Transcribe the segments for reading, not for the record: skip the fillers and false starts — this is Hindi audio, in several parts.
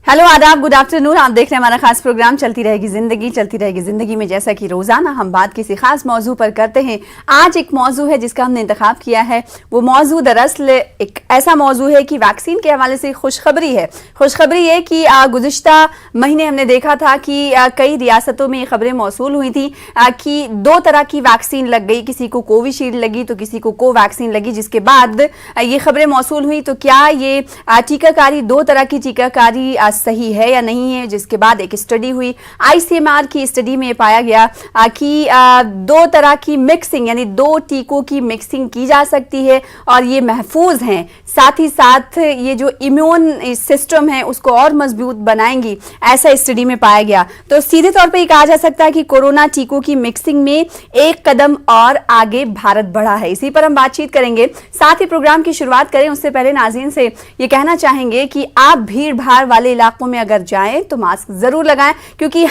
हेलो आदाब, गुड आफ्टरनून। आप देख रहे हैं हमारा खास प्रोग्राम चलती रहेगी जिंदगी में, जैसा कि रोजाना हम बात किसी खास मौजू पर करते हैं। आज एक मौजू है जिसका हमने इंतखाब किया है। वो मौजू दरअसल एक ऐसा मौजू है कि वैक्सीन के हवाले से खुशखबरी है। खुशखबरी है कि गुज़िश्ता महीने हमने देखा था कि कई रियासतों में खबरें मौसूल हुई थी कि 2 तरह की वैक्सीन लग गई, किसी को कोविशील्ड लगी तो किसी को कोवैक्सीन लगी, जिसके बाद ये खबरें मौसूल हुई तो क्या ये टीकाकारी 2 तरह की टीकाकारी सही है या नहीं है। जिसके बाद एक स्टडी हुई, आईसीएमआर की स्टडी में पाया गया कि 2 तरह की मिक्सिंग यानी 2 टीकों की मिक्सिंग की जा सकती है और ये महफूज हैं, साथ ही साथ ये जो इम्यून सिस्टम है उसको और मजबूत बनाएंगी, ऐसा स्टडी में पाया गया। तो सीधे तौर पर ये कहा जा सकता है कि कोरोना टीकों की मिक्सिंग में एक कदम और आगे भारत बढ़ा है। इसी पर हम बातचीत करेंगे। साथ ही प्रोग्राम की शुरुआत करें उससे पहले नाज़रीन से ये कहना चाहेंगे कि आप भीड़ भाड़ वाले इलाकों में अगर जाएं तो मास्क जरूर लगाएं, क्योंकि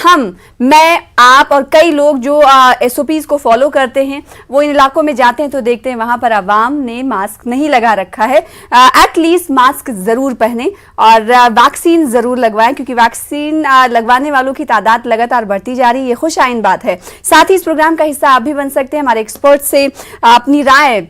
मैं, आप और कई लोग जो एसओपीज को फॉलो करते हैं वो इन इलाकों में जाते हैं तो देखते हैं वहां पर अवाम ने मास्क नहीं लगा रखा है। एटलीस्ट मास्क जरूर पहने और वैक्सीन जरूर लगवाएं, क्योंकि वैक्सीन लगवाने वालों की तादाद लगातार बढ़ती जा रही है। ये खुश आइन बात है। साथ ही इस प्रोग्राम का हिस्सा आप भी बन सकते हैं, हमारे एक्सपर्ट से अपनी राय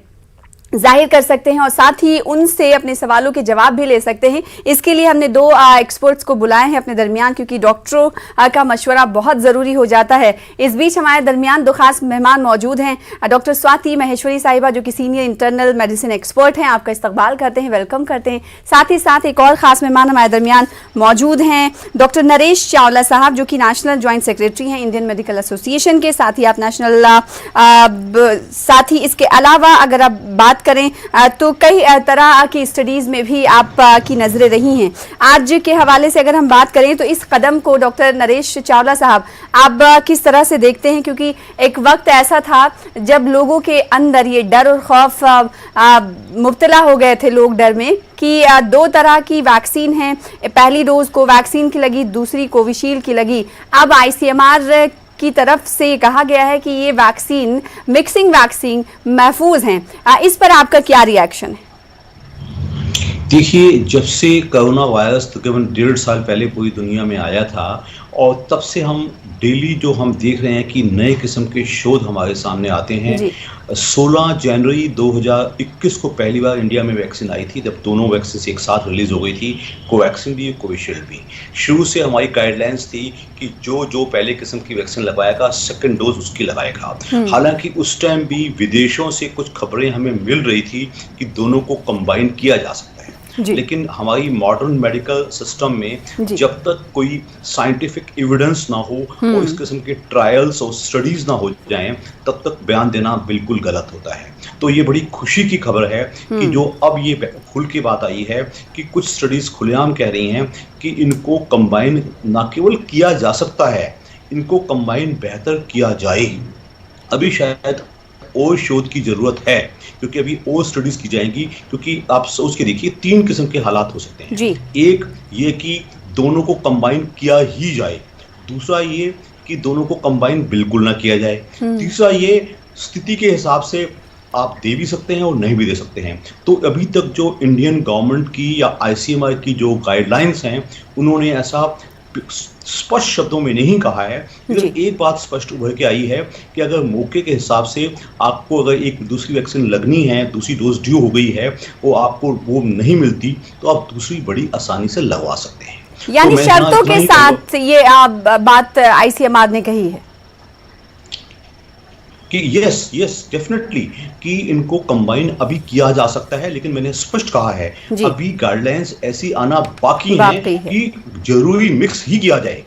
जाहिर कर सकते हैं और साथ ही उनसे अपने सवालों के जवाब भी ले सकते हैं। इसके लिए हमने 2 एक्सपर्ट्स को बुलाए हैं अपने दरमियान, क्योंकि डॉक्टरों का मशवरा बहुत ज़रूरी हो जाता है। इस बीच हमारे दरमियान 2 खास मेहमान मौजूद हैं। डॉक्टर स्वाति महेश्वरी साहिबा जो कि सीनियर इंटरनल मेडिसिन एक्सपर्ट हैं, आपका इस्तकबाल करते हैं, वेलकम करते हैं। साथ ही साथ एक और ख़ास मेहमान हमारे दरमियान मौजूद हैं, डॉक्टर नरेश चावला साहब जो कि नेशनल जॉइंट सेक्रेटरी हैं इंडियन मेडिकल एसोसिएशन के। साथ ही आप साथ ही इसके अलावा अगर आप बात करें तो कई तरह की स्टडीज में भी आप की नजरें रही हैं। आज के हवाले से अगर हम बात करें तो इस कदम को डॉक्टर नरेश चावला साहब आप किस तरह से देखते हैं, क्योंकि एक वक्त ऐसा था जब लोगों के अंदर ये डर और खौफ मुब्तला हो गए थे लोग डर में कि 2 तरह की वैक्सीन है, पहली डोज कोवैक्सीन की लगी, दूसरी कोविशील्ड की लगी। अब आईसीएमआर की तरफ से कहा गया है कि ये वैक्सीन मिक्सिंग वैक्सीन महफूज हैं। इस पर आपका क्या रिएक्शन है? देखिए, जब से कोरोना वायरस तकरीबन 1.5 साल पहले पूरी दुनिया में आया था और तब से हम डेली जो हम देख रहे हैं कि नए किस्म के शोध हमारे सामने आते हैं। 16 जनवरी 2021 को पहली बार इंडिया में वैक्सीन आई थी, जब दोनों वैक्सीन एक साथ रिलीज हो गई थी, कोवैक्सीन भी कोविशील्ड भी। शुरू से हमारी गाइडलाइंस थी कि जो पहले किस्म की वैक्सीन लगाएगा सेकंड डोज उसकी लगाएगा। हालांकि उस टाइम भी विदेशों से कुछ खबरें हमें मिल रही थी कि दोनों को कंबाइन किया जा सकता है, लेकिन हमारी मॉडर्न मेडिकल सिस्टम में जब तक कोई साइंटिफिक एविडेंस ना हो और इस किस्म के ट्रायल्स और स्टडीज ना हो जाएं, तब तक बयान देना बिल्कुल गलत होता है। तो ये बड़ी खुशी की खबर है कि जो अब ये खुल की बात आई है कि कुछ स्टडीज खुलेआम कह रही हैं कि इनको कंबाइन ना केवल किया जा सकता है, इनको कंबाइन बेहतर किया जाए। अभी शायद और शोध की जरूरत है, क्योंकि अभी और स्टडीज की जाएंगी, क्योंकि आप सोच के देखिए 3 किस्म के हालात हो सकते हैं। एक ये कि दोनों को कंबाइन किया ही जाए, दूसरा ये कि दोनों को कंबाइन बिल्कुल ना किया जाए, तीसरा ये स्थिति के हिसाब से आप दे भी सकते हैं और नहीं भी दे सकते हैं। तो अभी तक जो इंडियन गवर्नमेंट की या आईसीएमआर की जो गाइडलाइंस हैं, उन्होंने ऐसा स्पष्ट शब्दों में नहीं कहा है, लेकिन एक बात स्पष्ट उभर के आई है कि अगर मौके के हिसाब से आपको अगर एक दूसरी वैक्सीन लगनी है, दूसरी डोज ड्यू हो गई है, वो आपको वो नहीं मिलती, तो आप दूसरी बड़ी आसानी से लगवा सकते हैं। यानी तो शर्तों के साथ ये बात आईसीएमआर ने कही है कि यस डेफिनेटली कि इनको कंबाइन अभी किया जा सकता है, लेकिन मैंने स्पष्ट कहा है अभी गाइडलाइंस ऐसी आना बाकी है कि जरूरी मिक्स ही किया जाए।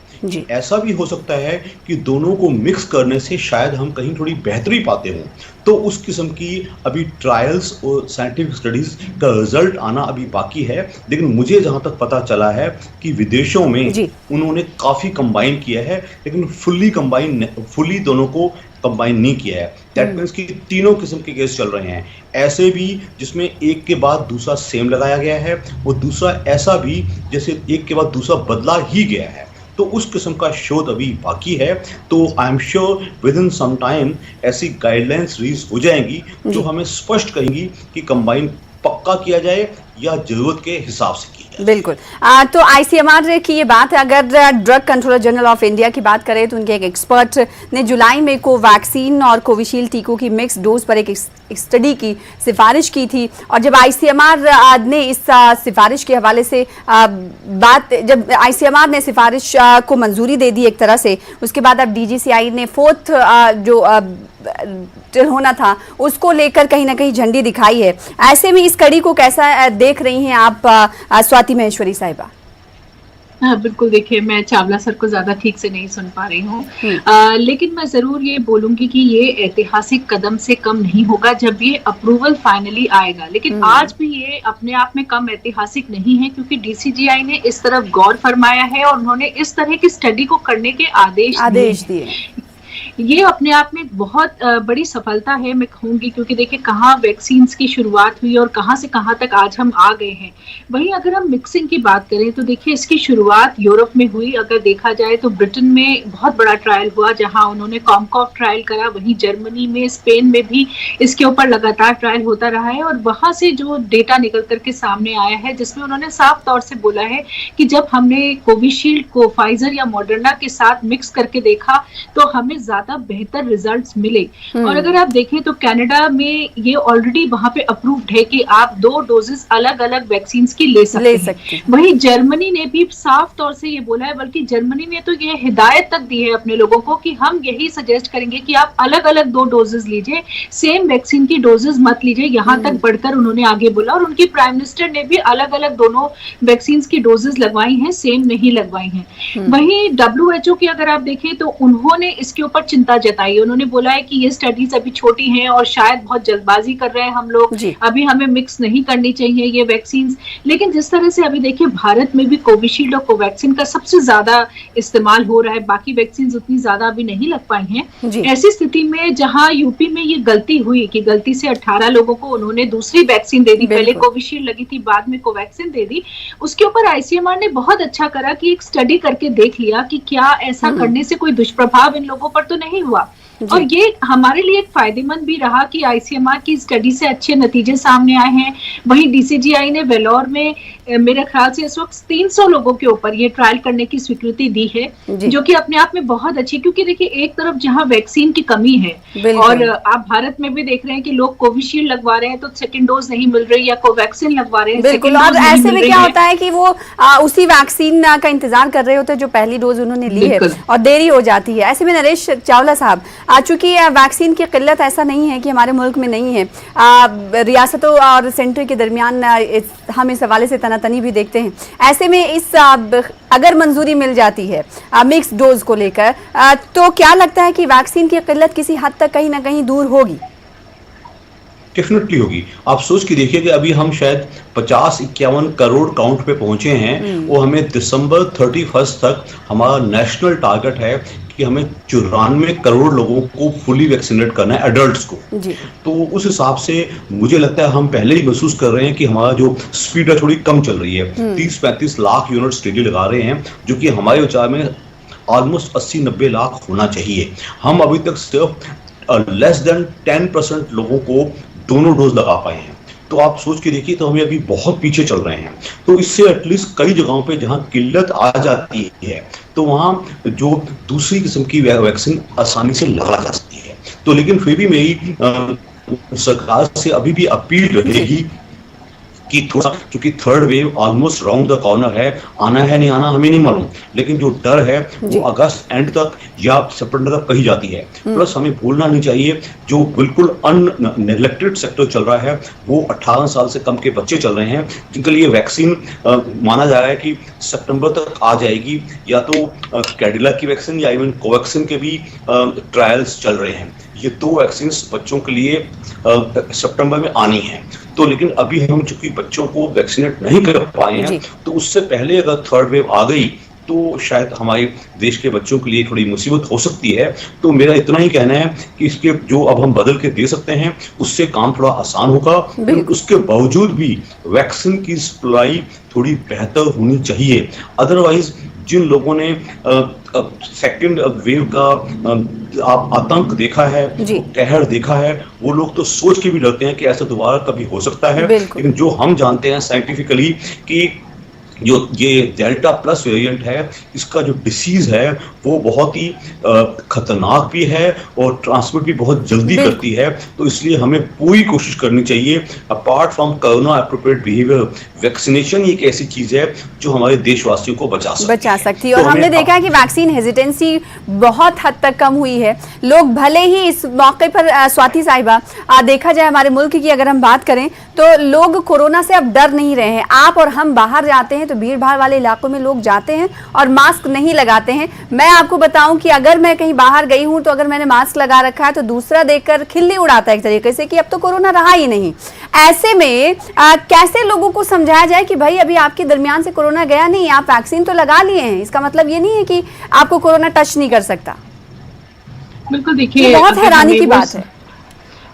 ऐसा भी हो सकता है कि दोनों को मिक्स करने से शायद हम कहीं थोड़ी बेहतरी पाते हों, तो उस किस्म की अभी ट्रायल्स और साइंटिफिक स्टडीज का रिजल्ट आना अभी बाकी है। लेकिन मुझे जहां तक पता चला है कि विदेशों में उन्होंने काफी कंबाइन किया है, लेकिन फुली दोनों को कंबाइन नहीं किया है। दैट मीन्स कि 3 किस्म के केस चल रहे हैं, ऐसे भी जिसमें एक के बाद दूसरा सेम लगाया गया है, और दूसरा ऐसा भी जैसे एक के बाद दूसरा बदला ही गया है। तो उस किस्म का शोध अभी बाकी है। तो I am sure within some time ऐसी गाइडलाइंस रिलीज हो जाएंगी जो हमें स्पष्ट कहेंगी कि कंबाइन पक्का किया जाए या जरूरत के हिसाब से की। है। बिल्कुल। तो आईसीएमआर की ये बात है, अगर drug controller general of India की बात करें तो उनके एक एक्सपर्ट ने जुलाई में कोवैक्सीन और कोविशील्ड टीकों की मिक्स डोज पर एक स्टडी की सिफारिश की थी, और जब आईसीएमआर ने इस सिफारिश के हवाले से जब आईसीएमआर ने सिफारिश को मंजूरी दे दी एक तरह से, उसके बाद अब डीजीसीआई ने फोर्थ जो होना था उसको लेकर कहीं ना कहीं झंडी दिखाई है। ऐसे में इस कड़ी को कैसा देख रही हैं आप स्वाति महेश्वरी साहिबा? हाँ बिल्कुल, देखिए मैं चावला सर को ज्यादा ठीक से नहीं सुन पा रही हूँ, लेकिन मैं जरूर ये बोलूंगी कि ये ऐतिहासिक कदम से कम नहीं होगा जब ये अप्रूवल फाइनली आएगा। लेकिन आज भी ये अपने आप में कम ऐतिहासिक नहीं है, क्योंकि डीसीजीआई ने इस तरफ गौर फरमाया है और उन्होंने इस तरह की स्टडी को करने के आदेश दिए। ये अपने आप में बहुत बड़ी सफलता है मैं कहूंगी, क्योंकि देखिए कहाँ वैक्सीन की शुरुआत हुई और कहाँ से कहाँ तक आज हम आ गए हैं। वहीं अगर हम मिक्सिंग की बात करें तो देखिए इसकी शुरुआत यूरोप में हुई। अगर देखा जाए तो ब्रिटेन में बहुत बड़ा ट्रायल हुआ जहां उन्होंने कॉमकॉफ ट्रायल करा, वहीं जर्मनी में, स्पेन में भी इसके ऊपर लगातार ट्रायल होता रहा है, और वहां से जो डेटा निकल करके सामने आया है जिसमें उन्होंने साफ तौर से बोला है कि जब हमने कोविशील्ड को फाइजर या मॉडर्ना के साथ मिक्स करके देखा तो हमें ज्यादा बेहतर रिजल्ट्स मिले। और अगर आप देखें तो कनाडा में ये ऑलरेडी वहां पे अप्रूव्ड है कि आप 2 डोजेस अलग अलग वैक्सीन की ले सकते हैं। वहीं जर्मनी ने भी साफ तौर से ये बोला है, बल्कि जर्मनी ने तो ये हिदायत तक दी है अपने लोगों को कि हम यही सजेस्ट करेंगे कि आप अलग अलग 2 डोजेस लीजिए, सेम वैक्सीन की डोजेस मत लीजिए। यहाँ तक बढ़कर उन्होंने आगे बोला, और उनकी प्राइम मिनिस्टर ने भी अलग अलग दोनों वैक्सीन की डोजेस लगवाई हैं, सेम नहीं लगवाई हैं। वहीं WHO की अगर आप देखें तो उन्होंने इसके ऊपर चिंता जताई। उन्होंने बोला है कि ये स्टडीज अभी छोटी हैं और शायद बहुत जल्दबाजी कर रहे हैं हम लोग, अभी हमें मिक्स नहीं करनी चाहिए ये वैक्सीन। लेकिन जिस तरह से अभी देखिए भारत में भी कोविशील्ड और कोवैक्सीन का सबसे ज्यादा इस्तेमाल हो रहा है, बाकी वैक्सीन उतनी ज्यादा अभी नहीं लग पाई हैं। ऐसी स्थिति में जहां यूपी में ये गलती हुई कि गलती से 18 लोगों को उन्होंने दूसरी वैक्सीन दे दी, पहले कोविशील्ड लगी थी बाद में कोवैक्सीन दे दी, उसके ऊपर आईसीएमआर ने बहुत अच्छा करा कि एक स्टडी करके देख लिया कि क्या ऐसा करने से कोई दुष्प्रभाव इन लोगों पर तो नहीं हुआ। और ये हमारे लिए एक फायदेमंद भी रहा कि आईसीएमआर की स्टडी से अच्छे नतीजे सामने आए हैं। वहीं डीसीजीआई ने वेलोर में मेरे ख्याल से इस वक्त 300 लोगों के ऊपर ये ट्रायल करने की स्वीकृति दी है, जो कि अपने आप में बहुत अच्छी, क्योंकि देखिए एक तरफ जहां वैक्सीन की कमी है और आप भारत में भी देख रहे हैं कि लोग कोविशील्ड लगवा रहे हैं तो सेकंड डोज नहीं मिल रही, या कोवैक्सीन लगवा रहे हैं बिल्कुल, और ऐसे में क्या होता है कि वो उसी वैक्सीन का इंतजार कर रहे होते हैं जो पहली डोज उन्होंने ली है, और देरी हो जाती है। ऐसे में नरेश चावला साहब, चूंकि वैक्सीन की किल्लत ऐसा नहीं है कि हमारे मुल्क में नहीं है, रियासतों और सेंटर के दरमियान हम इस हवाले से तनातनी भी देखते हैं। ऐसे में इस अगर मंजूरी मिल जाती है मिक्स डोज को लेकर, तो क्या लगता है कि वैक्सीन की किल्लत किसी हद तक कहीं ना कहीं दूर होगी? डेफिनेटली होगी। आप सोच के देखिए कि अभी हम शायद 50-51 करोड़ काउंट पे पहुंचे हैं, वो हमें दिसंबर 31 तक हमारा नेशनल टारगेट है कि हमें 94 करोड़ लोगों को फुली वैक्सीनेट करना है, एडल्ट्स को। तो उस हिसाब से मुझे लगता है हम पहले ही महसूस कर रहे हैं कि हमारा जो स्पीड है थोड़ी कम चल रही है। 30-35 लाख यूनिट स्टेडी लगा रहे हैं, जो कि हमारे विचार में ऑलमोस्ट 80-90 लाख होना चाहिए। हम अभी तक सिर्फ लेस देन 10% लोगों को दोनों डोज लगा पाए हैं। तो आप सोच के देखिए, तो हमें अभी बहुत पीछे चल रहे हैं। तो इससे एटलीस्ट कई जगहों पे जहां किल्लत आ जाती है तो वहां जो दूसरी किस्म की वैक्सीन आसानी से लगा जा सकती है। तो लेकिन फिर भी मेरी सरकार से अभी भी अपील रहेगी कि थोड़ा, क्योंकि third wave almost round the corner है, आना है नहीं आना हमें नहीं मालूम, लेकिन जो डर है वो अगस्त एंड तक या सितंबर तक कही जाती है। प्लस हमें भूलना नहीं चाहिए जो बिल्कुल अननेग्लेक्टेड सेक्टर चल रहा है, वो 18 साल से कम के बच्चे चल रहे हैं, जिनके लिए वैक्सीन माना जा रहा है कि सितंबर तक आ जाएगी। या तो कैडिला की वैक्सीन या इवन कोवैक्सीन के भी ट्रायल्स चल रहे हैं। ये 2 वैक्सीन बच्चों के लिए सितंबर में आनी है। तो लेकिन अभी हम चूंकि बच्चों को वैक्सीनेट नहीं कर पाए हैं, तो उससे पहले अगर थर्ड वेव आ गई तो शायद हमारे देश के बच्चों के लिए थोड़ी मुसीबत हो सकती है। तो मेरा इतना ही कहना है कि इसके जो अब हम बदल के दे सकते हैं उससे काम थोड़ा आसान होगा, लेकिन उसके बावजूद भी वैक्सीन की सप्लाई थोड़ी बेहतर होनी चाहिए। अदरवाइज जिन लोगों ने सेकेंड वेव का आतंक देखा है, कहर देखा है, वो लोग तो सोच के भी डरते हैं कि ऐसा दोबारा कभी हो सकता है। लेकिन जो हम जानते हैं साइंटिफिकली कि जो ये डेल्टा प्लस वेरिएंट है, इसका जो डिसीज है वो बहुत ही खतरनाक भी है और ट्रांसमिट भी बहुत जल्दी करती है। तो इसलिए हमें पूरी कोशिश करनी चाहिए। Apart from corona appropriate behaviour, vaccination एक ऐसी चीज है जो हमारे देशवासियों को बचा सकती है। और हमने देखा है कि वैक्सीन हेजिटेंसी बहुत हद तक कम हुई है। लोग भले ही इस मौके पर स्वाति साहिबा देखा जाए हमारे मुल्क की अगर हम बात करें तो लोग कोरोना से अब डर नहीं रहे हैं। आप और हम बाहर जाते हैं तो भीड़ भाड़ वाले इलाकों में लोग जाते हैं और मास्क नहीं लगाते हैं। मैं आपको बताऊं कि अगर मैं कहीं बाहर गई हूं तो अगर मैंने मास्क लगा रखा है तो दूसरा देखकर खिल्ली उड़ाता है एक तरीके से कि अब तो कोरोना रहा ही नहीं। ऐसे में कैसे लोगों को समझाया जाए कि भाई अभी आपके दरमियान से कोरोना गया नहीं, आप वैक्सीन तो लगा लिए हैं, इसका मतलब ये नहीं है कि आपको कोरोना टच नहीं कर सकता। बिल्कुल, देखिए बहुत हैरानी की बात है,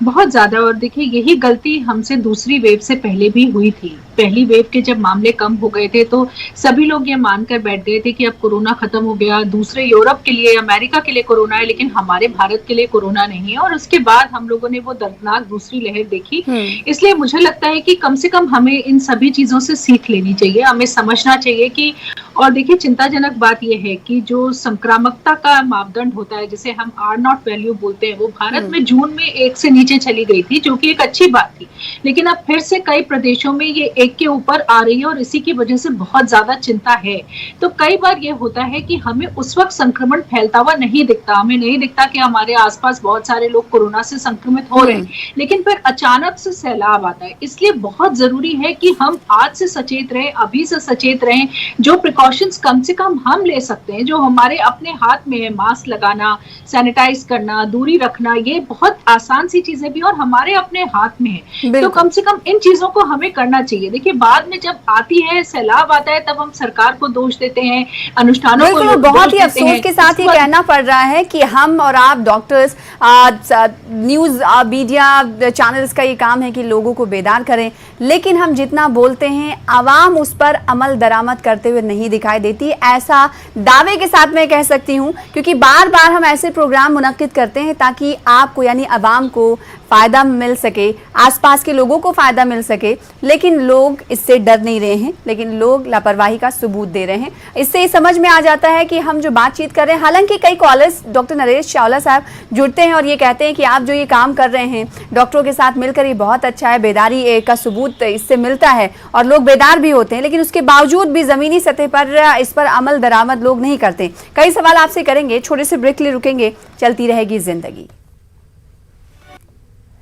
बहुत ज्यादा। और देखिए यही गलती हमसे दूसरी वेव से पहले भी हुई थी। पहली वेव के जब मामले कम हो गए थे तो सभी लोग ये मानकर बैठ गए थे कि अब कोरोना खत्म हो गया, दूसरे यूरोप के लिए, अमेरिका के लिए कोरोना है, लेकिन हमारे भारत के लिए कोरोना नहीं है। और उसके बाद हम लोगों ने वो दर्दनाक दूसरी लहर देखी। इसलिए मुझे लगता है कि कम से कम हमें इन सभी चीजों से सीख लेनी चाहिए, हमें समझना चाहिए कि, और देखिए चिंताजनक बात यह है कि जो संक्रामकता का मापदंड होता है, जिसे हम R0 वैल्यू बोलते हैं, वो भारत में जून में 1 से नीचे चली गई थी, जो कि एक अच्छी बात थी। लेकिन अब फिर से कई प्रदेशों में ये 1 के ऊपर आ रही है और इसी की वजह से बहुत ज्यादा चिंता है। तो कई बार ये होता है कि हमें उस वक्त संक्रमण फैलता हुआ नहीं दिखता, हमें नहीं दिखता कि हमारे आसपास बहुत सारे लोग कोरोना से संक्रमित हो रहे हैं, लेकिन फिर अचानक से सैलाब आता है। इसलिए बहुत जरूरी है कि हम आज से सचेत रहें, अभी से सचेत रहें। जो प्रिकॉशंस कम से कम हम ले सकते हैं, जो हमारे अपने हाथ में है, मास्क लगाना, सैनिटाइज करना, दूरी रखना, ये बहुत आसान सी चीजें भी और हमारे अपने हाथ में है। तो कम से कम इन चीजों को हमें करना चाहिए। देखिए बाद में जब आती है, सैलाब आता है, तब हम सरकार को दोष देते हैं, अनुष्ठानों को बहुत ही अफसोस के साथ ही कहना पड़ रहा है कि हम और आप डॉक्टर्स, न्यूज मीडिया चैनल्स का ये काम है कि लोगों को बेदार करें, लेकिन हम जितना बोलते हैं आवाम उस पर अमल दरामद करते हुए नहीं दिखाई देती। ऐसा दावे के साथ मैं कह सकती हूं, क्योंकि बार बार हम ऐसे प्रोग्राम मुनक्किद करते हैं ताकि आपको यानी अवाम को फायदा मिल सके, आसपास के लोगों को फायदा मिल सके, लेकिन लोग इससे डर नहीं रहे हैं, लेकिन लोग लापरवाही का सबूत दे रहे हैं। इससे समझ में आ जाता है कि हम जो बातचीत कर रहे हैं, हालांकि कई कॉलर्स डॉक्टर नरेश चावला साहब जुड़ते हैं और ये कहते हैं कि आप जो ये काम कर रहे हैं डॉक्टरों के साथ मिलकर, ये बहुत अच्छा है, बेदारी का सबूत इससे मिलता है और लोग बेदार भी होते हैं, लेकिन उसके बावजूद भी जमीनी सतह पर इस पर अमल दरामद लोग नहीं करते। कई सवाल आपसे करेंगे, छोटे से ब्रेक के लिए रुकेंगे, चलती रहेगी जिंदगी।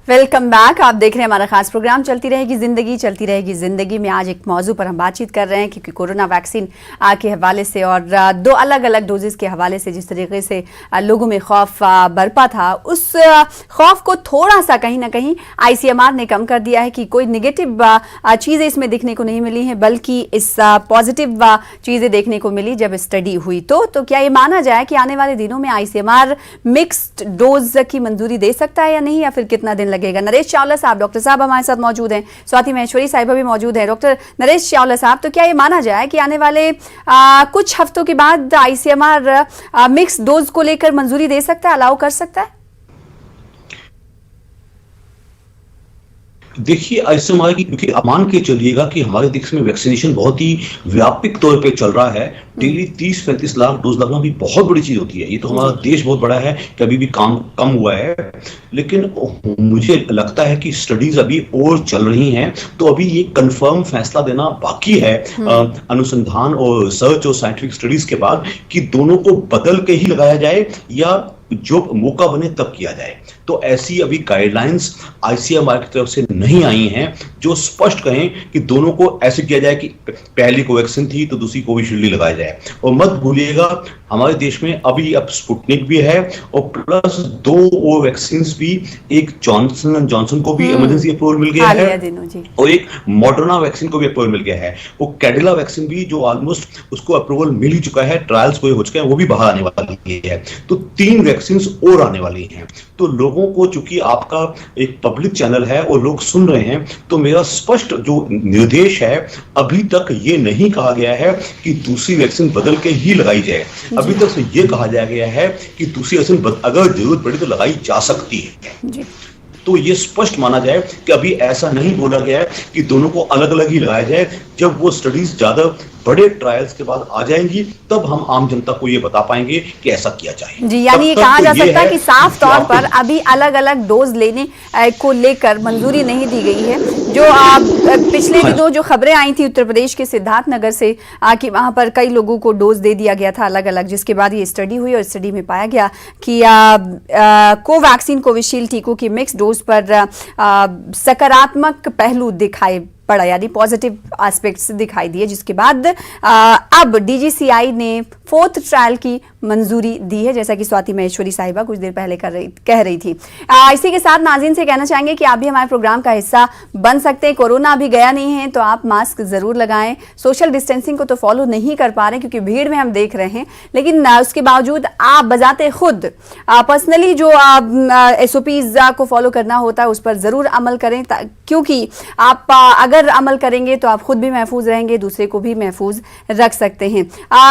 वेलकम बैक, आप देख रहे हैं हमारा खास प्रोग्राम चलती रहेगी जिंदगी। चलती रहेगी जिंदगी में आज एक मौजू पर हम बातचीत कर रहे हैं, क्योंकि कोरोना वैक्सीन के हवाले से और 2 अलग अलग डोजेस के हवाले से जिस तरीके से लोगों में खौफ बरपा था, उस खौफ को थोड़ा सा कहीं ना कहीं ICMR ने कम कर दिया है कि कोई निगेटिव चीज़ें इसमें दिखने को नहीं मिली हैं, बल्कि इस पॉजिटिव चीज़ें देखने को मिली जब स्टडी हुई। तो क्या ये माना जाए कि आने वाले दिनों में ICMR मिक्स्ड डोज की मंजूरी दे सकता है या नहीं, या फिर कितना दिन लगेगा? नरेश चावला साहब, डॉक्टर साहब हमारे साथ मौजूद हैं, स्वाति महेश्वरी साहिबा भी मौजूद है। डॉक्टर नरेश चावला साहब, तो क्या ये माना जाए कि आने वाले कुछ हफ्तों के बाद ICMR मिक्स डोज को लेकर मंजूरी दे सकता है, अलाउ कर सकता है? देखिए ICMR की, क्योंकि मान के चलिएगा कि हमारे देश में वैक्सीनेशन बहुत ही व्यापक तौर पे चल रहा है, डेली 30-35 लाख डोज लगना भी बहुत बड़ी चीज होती है। ये तो हमारा देश बहुत बड़ा है कि अभी भी काम कम हुआ है, लेकिन मुझे लगता है कि स्टडीज अभी और चल रही हैं, तो अभी ये कंफर्म फैसला देना बाकी है अनुसंधान और रिसर्च और साइंटिफिक स्टडीज के बाद कि दोनों को बदल के ही लगाया जाए या जो मौका बने तब किया जाए। तो ऐसी अभी गाइडलाइंस ICMR की तरफ से नहीं आई हैं जो स्पष्ट कहें कि दोनों को ऐसे किया जाए कि पहली कोवैक्सीन थी तो दूसरी कोविशील्ड लगाया जाए। और मत भूलिएगा हमारे देश में अभी अब स्पुतनिक भी है और प्लस 2 और वैक्सीन भी, एक जॉनसन एंड जॉनसन को भी इमरजेंसी अप्रूवल मिल गया है और एक मॉडर्ना वैक्सीन को भी अप्रूवल मिल गया है। वो कैडिला वैक्सीन भी जो ऑलमोस्ट उसको अप्रूवल मिल ही चुका है, ट्रायल्स हो चुके हैं, वो भी बाहर आने वाली है। तो 3 वैक्सीन और आने वाली हैं। तो लोगों को, चूंकि आपका एक पब्लिक चैनल है और लोग सुन रहे हैं, तो मेरा स्पष्ट जो निर्देश है, अभी तक ये नहीं कहा गया है कि दूसरी वैक्सीन बदल के ही लगाई जाए। अभी तक तो ये कहा जा गया है कि दूसरी वैक्सीन अगर जरूरत पड़े तो लगाई जा सकती है। तो ये स्पष्ट माना जाए कि अभी ऐसा नहीं बोला गया है कि दोनों को अलग अलग ही लगाया जाए। जब वो स्टडीज ज्यादा बड़े ट्रायल्स के बाद आ जाएंगी, तब हम आम जनता को ये बता पाएंगे कि ऐसा किया जाए जी। यानी ये कहा जा सकता है कि साफ तौर पर अभी अलग अलग डोज लेने को लेकर मंजूरी नहीं दी गई है। जो पिछले दिनों जो खबरें आई थी उत्तर प्रदेश के सिद्धार्थनगर से कि वहां पर कई लोगों को डोज दे दिया गया था अलग अलग, जिसके बाद ये स्टडी हुई और स्टडी में पाया गया कि कोवैक्सीन कोविशील्ड टीकों की मिक्स डोज पर सकारात्मक पहलू दिखाई पड़ा, यानी पॉजिटिव एस्पेक्ट्स दिखाई दिए, जिसके बाद अब डीजीसीआई ने 4th ट्रायल की मंजूरी दी है, जैसा कि स्वाति महेश्वरी साहिबा कुछ देर पहले कह रही थी। इसी के साथ नाज़रीन से कहना चाहेंगे कि आप भी हमारे प्रोग्राम का हिस्सा बन सकते हैं। कोरोना अभी गया नहीं है तो आप मास्क जरूर लगाएं। सोशल डिस्टेंसिंग को तो फॉलो नहीं कर पा रहे क्योंकि भीड़ में हम देख रहे हैं, लेकिन उसके बावजूद आप बजाते खुद पर्सनली जो SOPs को फॉलो करना होता है उस पर जरूर अमल करें, क्योंकि आप अगर अमल करेंगे तो आप खुद भी महफूज रहेंगे, दूसरे को भी महफूज रख सकते हैं।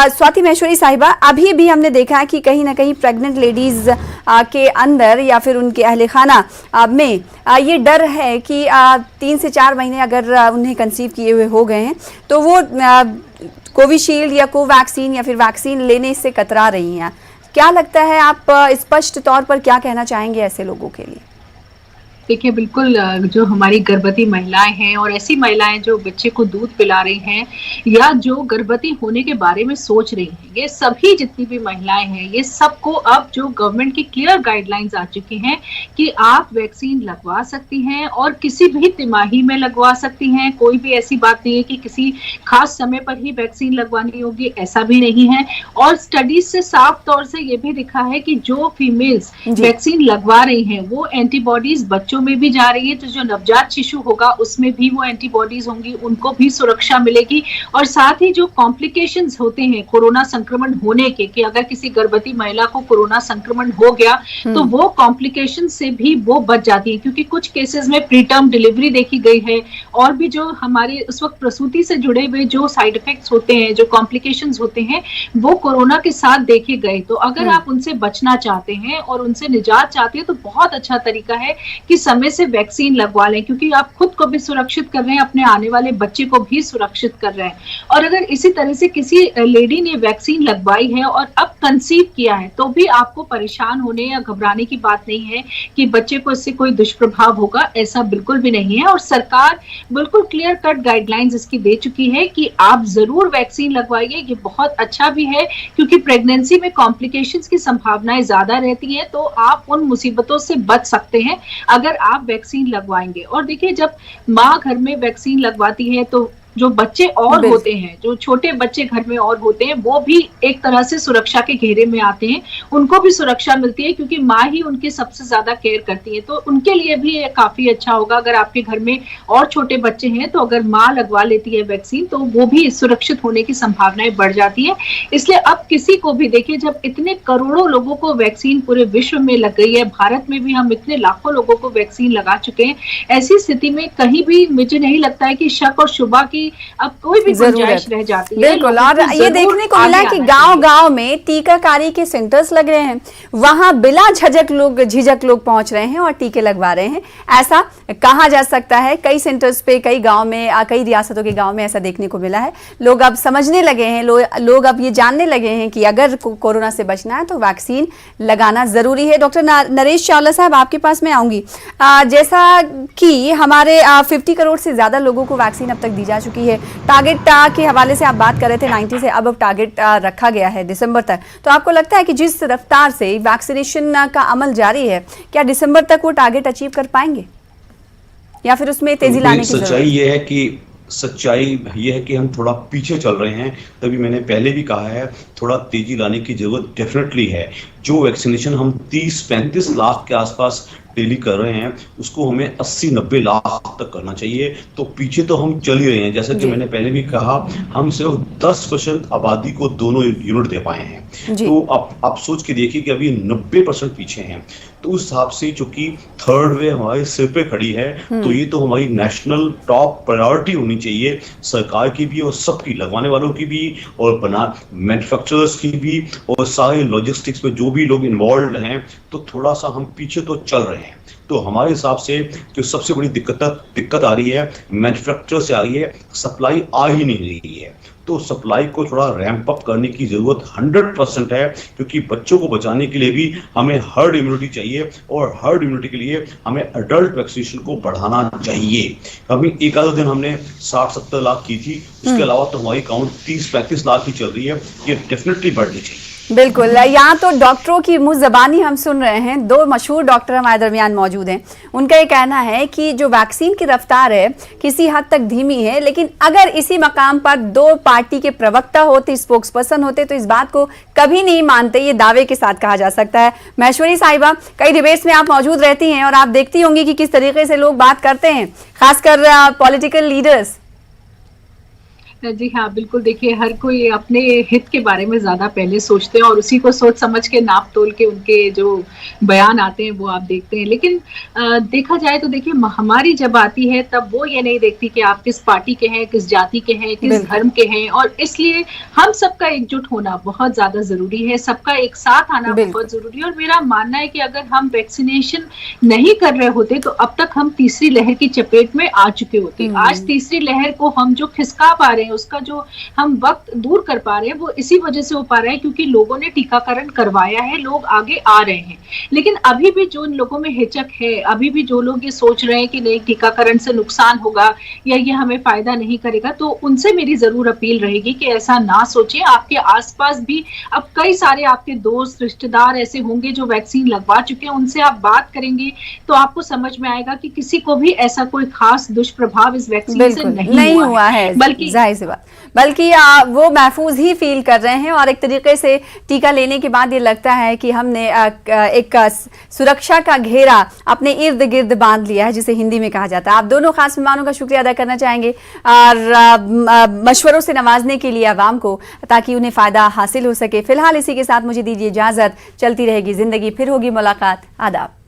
स्वाति महेश्वरी साहिबा, अभी भी हमने देखा है कि कहीं ना कहीं प्रेग्नेंट लेडीज के अंदर या फिर उनके अहले खाना में ये डर है कि 3 से 4 महीने अगर उन्हें कंसीव किए हुए हो गए हैं तो वो कोविशील्ड या कोवैक्सीन या फिर वैक्सीन लेने से कतरा रही हैं। क्या लगता है, आप स्पष्ट तौर पर क्या कहना चाहेंगे ऐसे लोगों के लिए? देखिए, बिल्कुल जो हमारी गर्भवती महिलाएं हैं और ऐसी महिलाएं जो बच्चे को दूध पिला रही हैं या जो गर्भवती होने के बारे में सोच रही हैं, ये सभी जितनी भी महिलाएं हैं, ये सबको अब जो गवर्नमेंट की क्लियर गाइडलाइंस आ चुकी हैं कि आप वैक्सीन लगवा सकती हैं और किसी भी तिमाही में लगवा सकती हैं। कोई भी ऐसी बात नहीं है कि किसी खास समय पर ही वैक्सीन लगवानी होगी, ऐसा भी नहीं है। और स्टडीज से साफ तौर से ये भी दिखा है कि जो फीमेल्स वैक्सीन लगवा रही हैं वो एंटीबॉडीज बच्चों में भी जा रही है, तो जो नवजात शिशु होगा उसमें भी वो एंटीबॉडीज होंगी, उनको भी सुरक्षा मिलेगी। और साथ ही जो कॉम्प्लिकेशंस होते हैं कोरोना संक्रमण होने के, कि अगर किसी गर्भवती महिला को कोरोना संक्रमण हो गया तो वो कॉम्प्लिकेशन से भी वो बच जाती है, क्योंकि कुछ केसेस में प्रीटर्म डिलीवरी देखी गई है और भी जो हमारे उस वक्त प्रसूति से जुड़े हुए जो साइड इफेक्ट्स होते हैं, जो कॉम्प्लिकेशंस होते हैं, वो कोरोना के साथ देखे गए। तो अगर आप उनसे बचना चाहते हैं और उनसे निजात चाहते हैं तो बहुत अच्छा तरीका है कि समय से वैक्सीन लगवा लें, क्योंकि आप खुद को भी सुरक्षित कर रहे हैं, अपने आने वाले बच्चे को भी सुरक्षित कर रहे हैं। और अगर इसी तरह से किसी लेडी ने वैक्सीन लगवाई है और अब कंसीव किया है तो भी आपको परेशान होने या घबराने की बात नहीं है कि बच्चे को इससे कोई दुष्प्रभाव होगा, ऐसा बिल्कुल भी नहीं है। और सरकार बिल्कुल क्लियर कट गाइडलाइंस इसकी दे चुकी है कि आप जरूर वैक्सीन लगवाइए। ये बहुत अच्छा भी है क्योंकि प्रेगनेंसी में कॉम्प्लिकेशंस की संभावनाएं ज्यादा रहती हैं, तो आप उन मुसीबतों से बच सकते हैं अगर आप वैक्सीन लगवाएंगे। और देखिए, जब माँ घर में वैक्सीन लगवाती है तो जो बच्चे और होते हैं, जो छोटे बच्चे घर में और होते हैं, वो भी एक तरह से सुरक्षा के घेरे में आते हैं, उनको भी सुरक्षा मिलती है क्योंकि माँ ही उनकी सबसे ज्यादा केयर करती है। तो उनके लिए भी ये काफी अच्छा होगा। अगर आपके घर में और छोटे बच्चे हैं तो अगर माँ लगवा लेती है वैक्सीन तो वो भी सुरक्षित होने की संभावनाएं बढ़ जाती है। इसलिए अब किसी को भी देखिए, जब इतने करोड़ों लोगों को वैक्सीन पूरे विश्व में लग गई है, भारत में भी हम इतने लाखों लोगों को वैक्सीन लगा चुके हैं, ऐसी स्थिति में कहीं भी मुझे नहीं लगता है कि शक और शुबा की अब कोई भी गुंजाइश रह जाती है। बिल्कुल। और ये देखने को मिला कि गांव-गांव में टीकाकारी के सेंटर्स लग रहे हैं, वहां बिला झिझक लोग पहुंच रहे हैं और टीके लगवा रहे हैं, ऐसा कहा जा सकता है। कई सेंटर्स पे, कई गांव में, कई रियासतों के गांव में ऐसा देखने को मिला है। लोग अब समझने लगे हैं, लोग अब ये जानने लगे हैं कि अगर कोरोना से बचना है तो वैक्सीन लगाना जरूरी है। डॉक्टर नरेश चावला साहब, आपके पास मैं आऊंगी। जैसा कि हमारे 50 करोड़ से ज्यादा लोगों को वैक्सीन अब तक दी जा चुकी है, टारगेट के हवाले से आप बात कर रहे थे 90 से, अब टारगेट रखा गया है दिसंबर तक। तो आपको लगता है कि जिस रफ्तार से वैक्सीनेशन का अमल जारी है, क्या दिसंबर तक वो टारगेट अचीव कर पाएंगे या फिर उसमें तेजी लाने की जरूरत? सच्चाई ये है कि हम थोड़ा पीछे चल रहे हैं। तभी मैंने पहले भी कहा है, थोड़ा तेजी लाने की जरूरत डेफिनेटली है। जो वैक्सीनेशन हम 30-35 लाख के आसपास डेली कर रहे हैं, उसको हमें 80-90 लाख तक करना चाहिए। तो पीछे तो हम चल ही रहे हैं। जैसा कि मैंने पहले भी कहा, हम सिर्फ 10% आबादी को दोनों यूनिट दे पाए हैं। तो आप सोच के देखिए कि अभी 90% पीछे हैं। तो उस हिसाब से चूंकि थर्ड वेव हमारे सिर पे खड़ी है, तो ये तो हमारी नेशनल टॉप प्रायोरिटी होनी चाहिए, सरकार की भी और सबकी, लगवाने वालों की भी और मैन्युफैक्चरर्स की भी और सारे लॉजिस्टिक्स में जो भी लोग इन्वॉल्व हैं। तो थोड़ा सा हम पीछे तो चल रहे हैं। तो हमारे हिसाब से जो सबसे बड़ी दिक्कत आ रही है मैन्युफैक्चरर से आ रही है, सप्लाई आ ही नहीं रही है। तो सप्लाई को थोड़ा रैंप अप करने की जरूरत 100% है, क्योंकि बच्चों को बचाने के लिए भी हमें हर्ड इम्यूनिटी चाहिए और हर्ड इम्यूनिटी के लिए हमें एडल्ट वैक्सीनेशन को बढ़ाना चाहिए। अभी एक आधा दिन हमने 60-70 लाख की थी, उसके अलावा तो हमारी काउंट 30-35 लाख की चल रही है। ये डेफिनेटली बढ़नी चाहिए। बिल्कुल, यहाँ तो डॉक्टरों की मुंह ज़बानी हम सुन रहे हैं। दो मशहूर डॉक्टर हमारे दरमियान मौजूद हैं। उनका ये कहना है कि जो वैक्सीन की रफ्तार है किसी हद तक धीमी है, लेकिन अगर इसी मकाम पर दो पार्टी के प्रवक्ता होते, स्पोक्स पर्सन होते, तो इस बात को कभी नहीं मानते। ये दावे के साथ कहा जा सकता है। महेश्वरी साहिबा, कई डिबेट्स में आप मौजूद रहती हैं और आप देखती होंगी कि किस तरीके से लोग बात करते हैं, खासकर पॉलिटिकल लीडर्स। जी हाँ, बिल्कुल। देखिए, हर कोई अपने हित के बारे में ज्यादा पहले सोचते हैं और उसी को सोच समझ के नाप तोल के उनके जो बयान आते हैं वो आप देखते हैं। लेकिन देखा जाए तो देखिए, महामारी जब आती है तब वो ये नहीं देखती कि आप किस पार्टी के हैं, किस जाति के हैं, किस धर्म के हैं, और इसलिए हम सबका एकजुट होना बहुत ज्यादा जरूरी है, सबका एक साथ आना बहुत जरूरी है। और मेरा मानना है कि अगर हम वैक्सीनेशन नहीं कर रहे होते तो अब तक हम तीसरी लहर की चपेट में आ चुके होते। आज तीसरी लहर को हम जो खिसका पा रहे हैं, उसका जो हम वक्त दूर कर पा रहे हैं, वो इसी वजह से हो पा रहा है क्योंकि लोगों ने टीकाकरण करवाया है, लोग आगे आ रहे हैं। लेकिन अभी भी जो इन लोगों में हिचक है, अभी भी जो लोग ये सोच रहे हैं कि नहीं, टीकाकरण से नुकसान होगा या ये हमें फायदा नहीं करेगा, तो उनसे मेरी जरूर अपील रहेगी कि ऐसा ना सोचें। आपके आसपास भी अब कई सारे आपके दोस्त रिश्तेदार ऐसे होंगे जो वैक्सीन लगवा चुके हैं, उनसे आप बात करेंगे तो आपको समझ में आएगा कि किसी को भी ऐसा कोई खास दुष्प्रभाव इस वैक्सीन से नहीं हुआ है, बल्कि बल्कि वो महफूज ही फील कर रहे हैं। और एक तरीके से टीका लेने के बाद ये लगता है कि हमने एक सुरक्षा का घेरा अपने इर्द गिर्द बांध लिया है, जिसे हिंदी में कहा जाता है। आप दोनों खास मेहमानों का शुक्रिया अदा करना चाहेंगे और मशवरों से नवाजने के लिए आवाम को, ताकि उन्हें फायदा हासिल हो सके। फिलहाल इसी के साथ मुझे दीजिए इजाजत। चलती रहेगी जिंदगी, फिर होगी मुलाकात। आदाब।